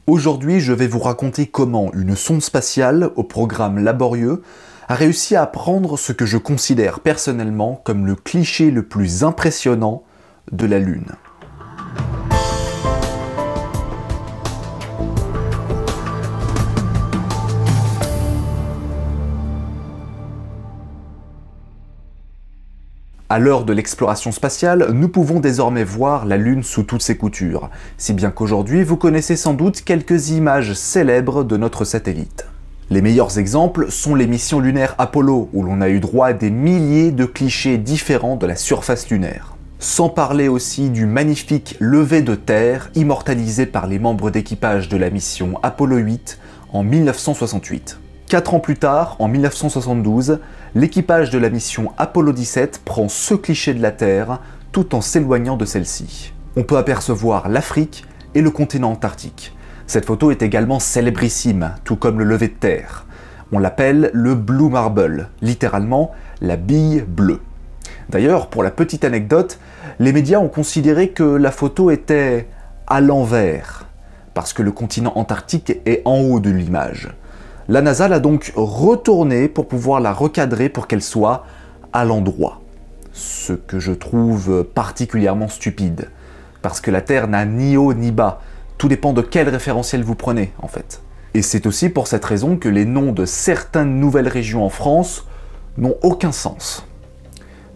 Aujourd'hui, je vais vous raconter comment une sonde spatiale, au programme laborieux, a réussi à prendre ce que je considère personnellement comme le cliché le plus impressionnant de la Lune. À l'heure de l'exploration spatiale, nous pouvons désormais voir la Lune sous toutes ses coutures, si bien qu'aujourd'hui vous connaissez sans doute quelques images célèbres de notre satellite. Les meilleurs exemples sont les missions lunaires Apollo, où l'on a eu droit à des milliers de clichés différents de la surface lunaire. Sans parler aussi du magnifique lever de terre immortalisé par les membres d'équipage de la mission Apollo 8 en 1968. 4 ans plus tard, en 1972, l'équipage de la mission Apollo 17 prend ce cliché de la Terre tout en s'éloignant de celle-ci. On peut apercevoir l'Afrique et le continent antarctique. Cette photo est également célébrissime, tout comme le lever de terre. On l'appelle le Blue Marble, littéralement la bille bleue. D'ailleurs, pour la petite anecdote, les médias ont considéré que la photo était à l'envers, parce que le continent antarctique est en haut de l'image. La NASA l'a donc retournée pour pouvoir la recadrer pour qu'elle soit à l'endroit. Ce que je trouve particulièrement stupide, parce que la Terre n'a ni haut ni bas. Tout dépend de quel référentiel vous prenez, en fait. Et c'est aussi pour cette raison que les noms de certaines nouvelles régions en France n'ont aucun sens.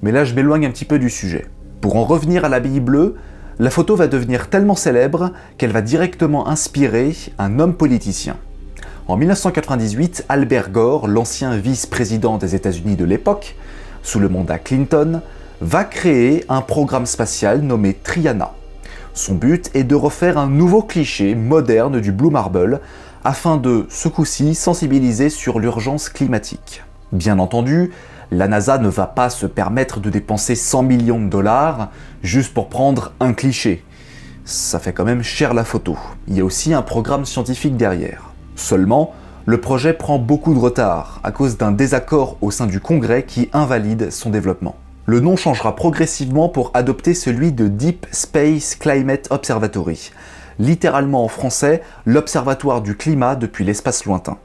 Mais là, je m'éloigne un petit peu du sujet. Pour en revenir à la bille bleue, la photo va devenir tellement célèbre qu'elle va directement inspirer un homme politicien. En 1998, Albert Gore, l'ancien vice-président des États-Unis de l'époque, sous le mandat Clinton, va créer un programme spatial nommé Triana. Son but est de refaire un nouveau cliché moderne du Blue Marble afin de, ce coup-ci, sensibiliser sur l'urgence climatique. Bien entendu, la NASA ne va pas se permettre de dépenser 100 millions de dollars juste pour prendre un cliché. Ça fait quand même cher la photo. Il y a aussi un programme scientifique derrière. Seulement, le projet prend beaucoup de retard à cause d'un désaccord au sein du Congrès qui invalide son développement. Le nom changera progressivement pour adopter celui de Deep Space Climate Observatory, littéralement en français l'Observatoire du climat depuis l'espace lointain.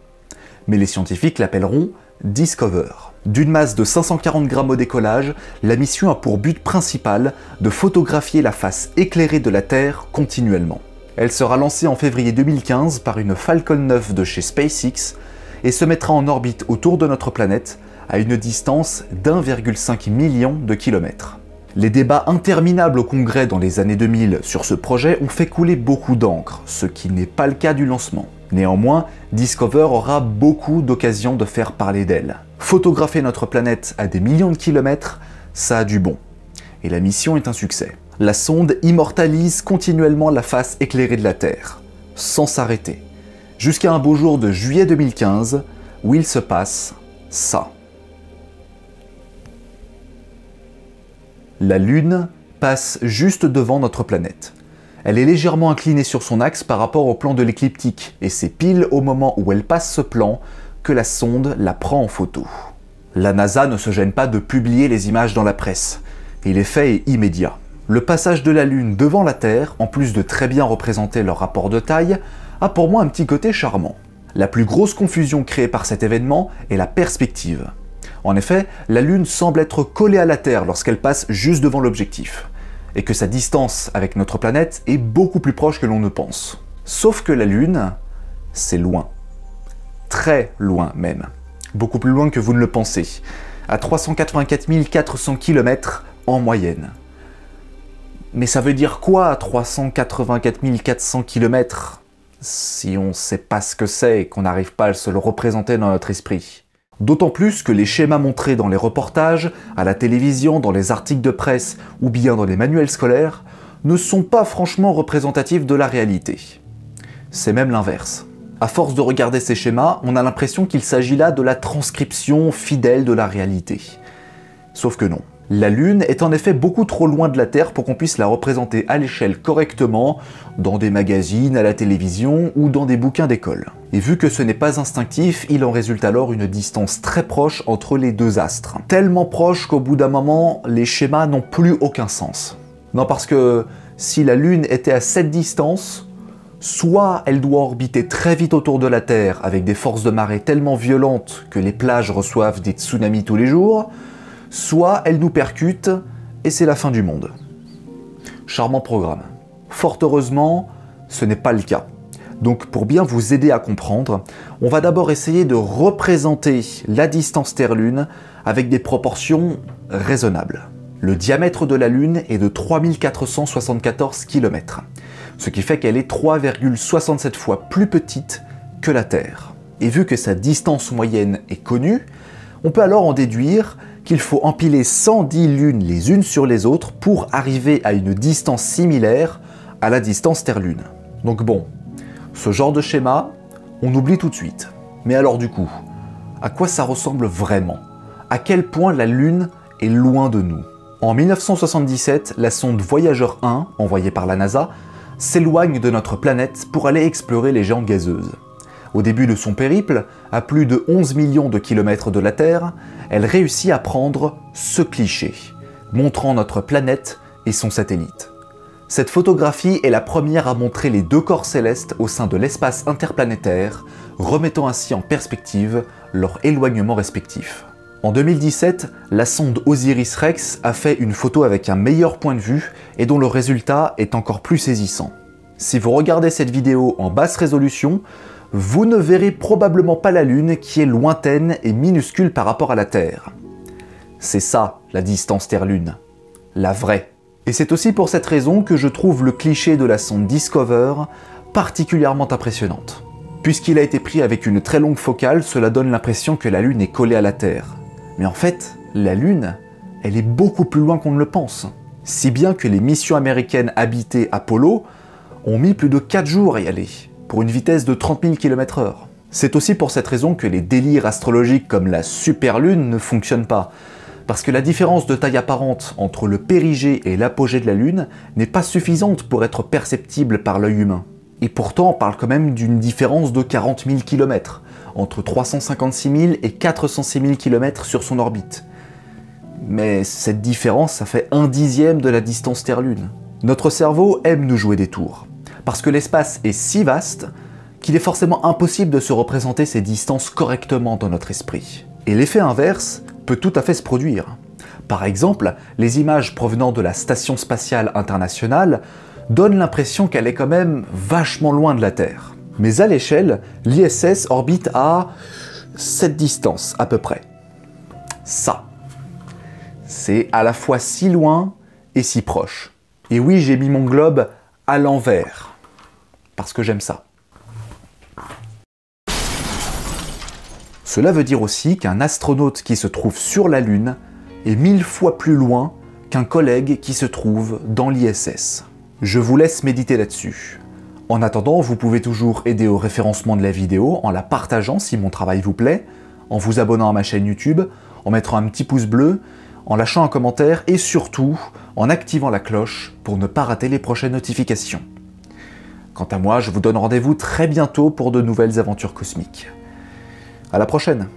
Mais les scientifiques l'appelleront Discover. D'une masse de 540 grammes au décollage, la mission a pour but principal de photographier la face éclairée de la Terre continuellement. Elle sera lancée en février 2015 par une Falcon 9 de chez SpaceX et se mettra en orbite autour de notre planète à une distance d'1,5 million de kilomètres. Les débats interminables au Congrès dans les années 2000 sur ce projet ont fait couler beaucoup d'encre, ce qui n'est pas le cas du lancement. Néanmoins, Discover aura beaucoup d'occasions de faire parler d'elle. Photographier notre planète à des millions de kilomètres, ça a du bon. Et la mission est un succès. La sonde immortalise continuellement la face éclairée de la Terre, sans s'arrêter, jusqu'à un beau jour de juillet 2015, où il se passe ça. La Lune passe juste devant notre planète. Elle est légèrement inclinée sur son axe par rapport au plan de l'écliptique, et c'est pile au moment où elle passe ce plan que la sonde la prend en photo. La NASA ne se gêne pas de publier les images dans la presse, et l'effet est immédiat. Le passage de la Lune devant la Terre, en plus de très bien représenter leur rapport de taille, a pour moi un petit côté charmant. La plus grosse confusion créée par cet événement est la perspective. En effet, la Lune semble être collée à la Terre lorsqu'elle passe juste devant l'objectif, et que sa distance avec notre planète est beaucoup plus proche que l'on ne pense. Sauf que la Lune, c'est loin. Très loin même. Beaucoup plus loin que vous ne le pensez. À 384 400 km en moyenne. Mais ça veut dire quoi, 384 400 km, si on ne sait pas ce que c'est et qu'on n'arrive pas à se le représenter dans notre esprit? D'autant plus que les schémas montrés dans les reportages, à la télévision, dans les articles de presse ou bien dans les manuels scolaires ne sont pas franchement représentatifs de la réalité. C'est même l'inverse. À force de regarder ces schémas, on a l'impression qu'il s'agit là de la transcription fidèle de la réalité. Sauf que non. La Lune est en effet beaucoup trop loin de la Terre pour qu'on puisse la représenter à l'échelle correctement dans des magazines, à la télévision ou dans des bouquins d'école. Et vu que ce n'est pas instinctif, il en résulte alors une distance très proche entre les deux astres. Tellement proche qu'au bout d'un moment, les schémas n'ont plus aucun sens. Non, parce que si la Lune était à cette distance, Soit elle doit orbiter très vite autour de la Terre avec des forces de marée tellement violentes que les plages reçoivent des tsunamis tous les jours, soit elle nous percute et c'est la fin du monde. Charmant programme. Fort heureusement, ce n'est pas le cas. Donc pour bien vous aider à comprendre, on va d'abord essayer de représenter la distance Terre-Lune avec des proportions raisonnables. Le diamètre de la Lune est de 3474 km, ce qui fait qu'elle est 3,67 fois plus petite que la Terre. Et vu que sa distance moyenne est connue, on peut alors en déduire qu'il faut empiler 110 lunes les unes sur les autres pour arriver à une distance similaire à la distance Terre-Lune. Donc bon, ce genre de schéma, on oublie tout de suite. Mais alors du coup, à quoi ça ressemble vraiment? À quel point la Lune est loin de nous? En 1977, la sonde Voyager 1, envoyée par la NASA, s'éloigne de notre planète pour aller explorer les géantes gazeuses. Au début de son périple, à plus de 11 millions de kilomètres de la Terre, elle réussit à prendre ce cliché, montrant notre planète et son satellite. Cette photographie est la première à montrer les deux corps célestes au sein de l'espace interplanétaire, remettant ainsi en perspective leur éloignement respectif. En 2017, la sonde Osiris-Rex a fait une photo avec un meilleur point de vue et dont le résultat est encore plus saisissant. Si vous regardez cette vidéo en basse résolution, vous ne verrez probablement pas la Lune qui est lointaine et minuscule par rapport à la Terre. C'est ça la distance Terre-Lune, la vraie. Et c'est aussi pour cette raison que je trouve le cliché de la sonde Discover particulièrement impressionnante. Puisqu'il a été pris avec une très longue focale, cela donne l'impression que la Lune est collée à la Terre. Mais en fait, la Lune, elle est beaucoup plus loin qu'on ne le pense. Si bien que les missions américaines habitées Apollo ont mis plus de 4 jours à y aller, pour une vitesse de 30 000 km/h. C'est aussi pour cette raison que les délires astrologiques comme la superlune ne fonctionnent pas, parce que la différence de taille apparente entre le périgée et l'apogée de la Lune n'est pas suffisante pour être perceptible par l'œil humain. Et pourtant, on parle quand même d'une différence de 40 000 km, entre 356 000 et 406 000 km sur son orbite. Mais cette différence, ça fait 1/10 de la distance Terre-Lune. Notre cerveau aime nous jouer des tours, parce que l'espace est si vaste qu'il est forcément impossible de se représenter ces distances correctement dans notre esprit. Et l'effet inverse peut tout à fait se produire. Par exemple, les images provenant de la Station Spatiale Internationale donnent l'impression qu'elle est quand même vachement loin de la Terre. Mais à l'échelle, l'ISS orbite à cette distance à peu près. Ça. C'est à la fois si loin et si proche. Et oui, j'ai mis mon globe à l'envers, parce que j'aime ça. Cela veut dire aussi qu'un astronaute qui se trouve sur la Lune est 1000 fois plus loin qu'un collègue qui se trouve dans l'ISS. Je vous laisse méditer là-dessus. En attendant, vous pouvez toujours aider au référencement de la vidéo en la partageant si mon travail vous plaît, en vous abonnant à ma chaîne YouTube, en mettant un petit pouce bleu, en lâchant un commentaire et surtout en activant la cloche pour ne pas rater les prochaines notifications. Quant à moi, je vous donne rendez-vous très bientôt pour de nouvelles aventures cosmiques. À la prochaine!